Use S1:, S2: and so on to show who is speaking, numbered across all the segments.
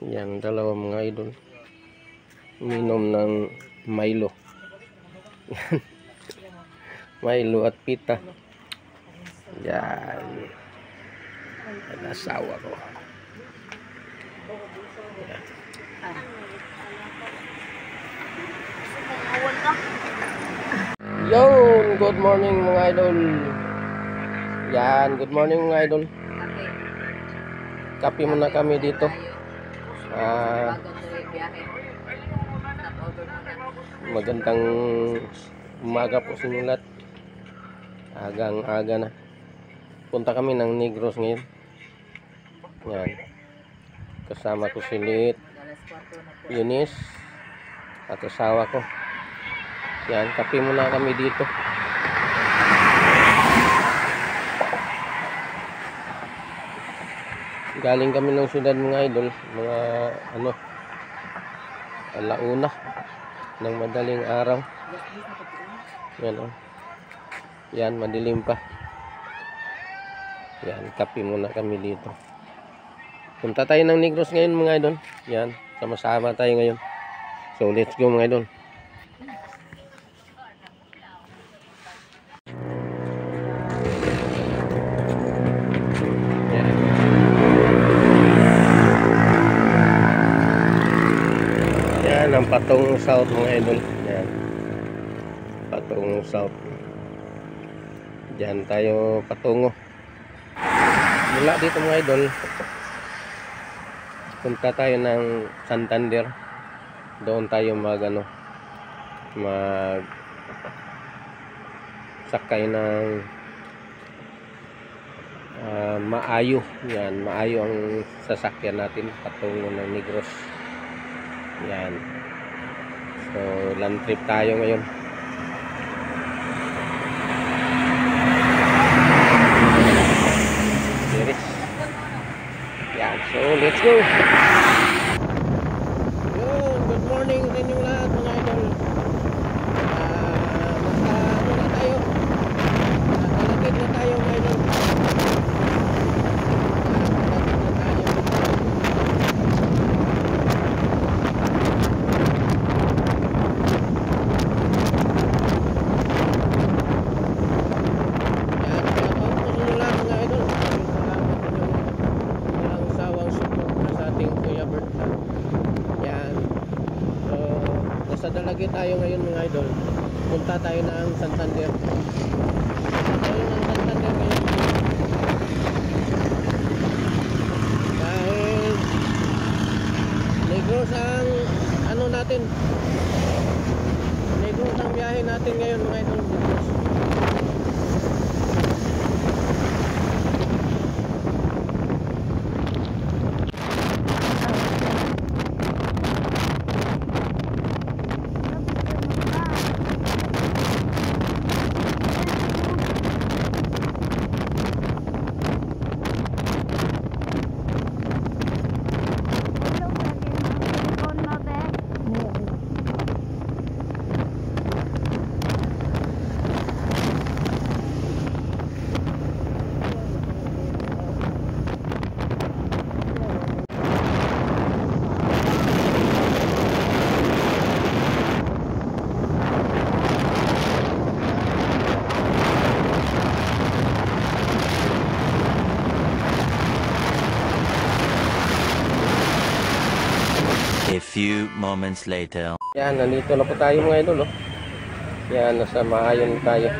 S1: Yan, dalawa mga idol. Minom ng Milo. Milo at pita. Yan. Ang asawa ko. Yan. Yun, good morning mga idol. Yan, good morning mga idol. Kape muna kami dito. Magandang umaga po sa inyo lahat. Agang-aga na. Punta kami ng Negros ngayon. Yan. Kasama ko si Lit, Eunice, at asawa ko. Yan, kape muna kami dito. Galing kami ng syudad mga idol, mga alauna ng madaling araw. Yan oh. Yan, madilim pa. Yan, kape muna kami dito. Punta tayo ng Negros ngayon mga idol. Yan, sama-sama tayo ngayon. So let's go mga idol. Yan ang Patong South mga idol. Yan, Patong South. Diyan tayo patungo. Mula dito mga idol, punta tayo ng Santander. Doon tayo mag sakay ng Maayo. Yan, Maayo ang sasakyan natin patungo ng Negros. Yan. So land trip tayo ngayon. Yan, so let's go. Yun, good morning sa inyong lahat mga idol. Na tayo. Nakalagid na tayo mga idol. Dalagi tayo ngayon mga idol. Punta tayo ng Santander. Tayo ng Santander ngayon. Dahil Negros ang natin. Negros ang biyahe natin ngayon mga idol.
S2: A few moments later.
S1: Yan, nandito na po tayo mga idol oh. Yan, nasa Maayo na tayo.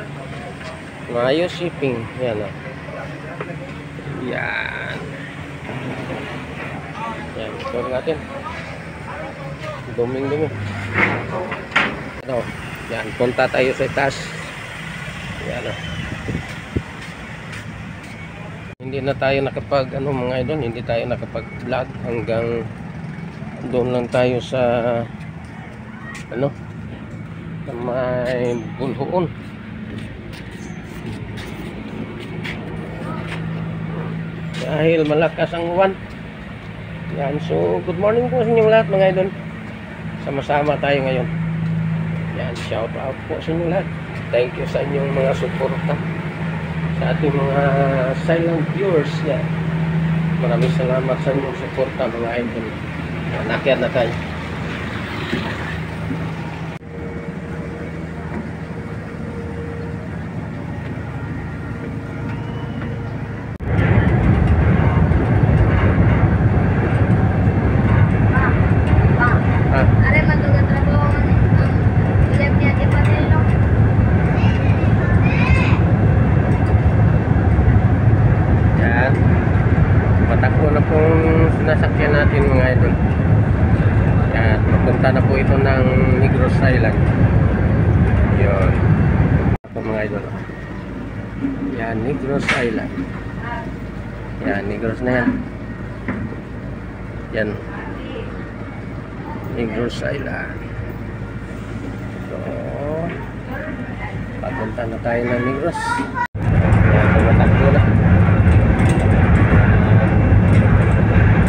S1: Maayo shipping. Yan oh. Yan. Yan, ito natin. Duming-dumi. Yan, punta tayo sa taas. Yan oh. Hindi na tayo nakapag mga idol, hindi tayo nakapag vlog hanggang doon lang tayo sa may Bulhoon. Dahil malakas ang uwan. Yan, so good morning po sa inyong lahat mga idol. Sama-sama tayo ngayon. Yan, shout out po sa inyong lahat. Thank you sa inyong mga suporta sa ating mga silent viewers. Yan, maraming salamat sa inyong suporta mga idol. Nakyat na tayo.
S3: Are matuga trabaho ang ulit niya di pa nilo.
S1: Yan. Matakbo na pong sinasakyan natin mga idol. Yan. Papunta na po ito ng Negros Island. Yun. Ito mga idol. Yan. Negros Island. Yan. Negros na yan. Yan. Negros Island. So, papunta na tayo ng Negros. Yan. Tumatakbo na.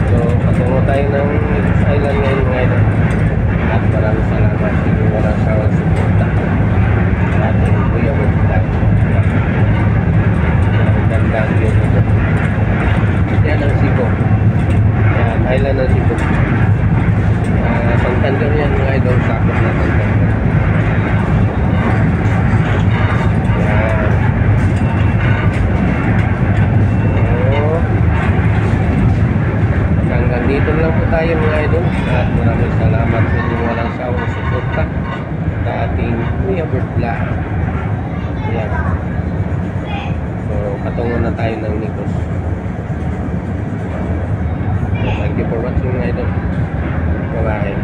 S1: So, patungo tayo ng Negros Island ngayon mga idol. At maraming salamat sa inyong walang sawang suporta sa ating Kuya Vlog. Ang ganda ang view nito. Yan ang Cebu. Yan, island ng Cebu. Santander yan mga idol, sakot na Santander. Yan. So, hanggang dito lang po tayo mga idol. At maraming salamat sa inyong walang sawang suporta sa ating Kuya Vlog. Yan. So, patungo na tayo ng Negros. So, thank you for watching mga idol. Bye-bye.